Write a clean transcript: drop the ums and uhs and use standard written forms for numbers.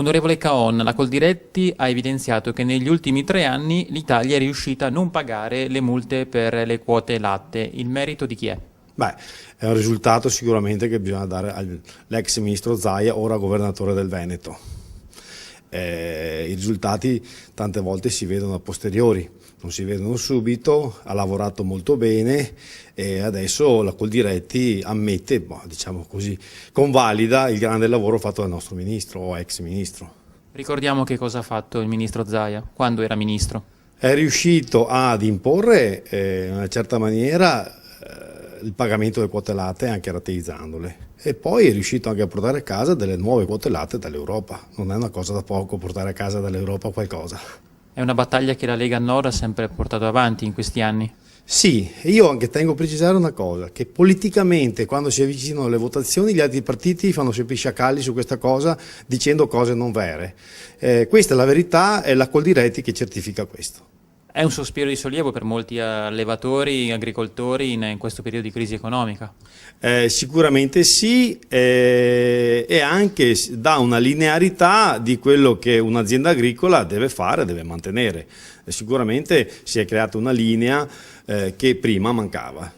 Onorevole Caon, la Coldiretti ha evidenziato che negli ultimi 3 anni l'Italia è riuscita a non pagare le multe per le quote latte. Il merito di chi è? Beh, è un risultato sicuramente che bisogna dare all'ex ministro Zaia, ora governatore del Veneto. I risultati tante volte si vedono a posteriori, non si vedono subito, ha lavorato molto bene e adesso la Coldiretti ammette, diciamo così, convalida il grande lavoro fatto dal nostro ministro o ex ministro. Ricordiamo che cosa ha fatto il ministro Zaia quando era ministro. È riuscito ad imporre in una certa maniera il pagamento delle quote latte anche rateizzandole e poi è riuscito anche a portare a casa delle nuove quote latte dall'Europa. Non è una cosa da poco portare a casa dall'Europa qualcosa. È una battaglia che la Lega Nord ha sempre portato avanti in questi anni. Sì, io anche tengo a precisare una cosa, che politicamente quando si avvicinano le votazioni gli altri partiti fanno sempre i sciacalli su questa cosa dicendo cose non vere. Questa è la verità, è la Coldiretti che certifica questo. È un sospiro di sollievo per molti allevatori, agricoltori in questo periodo di crisi economica. Sicuramente sì, e anche dà una linearità di quello che un'azienda agricola deve fare, deve mantenere. Sicuramente si è creata una linea che prima mancava.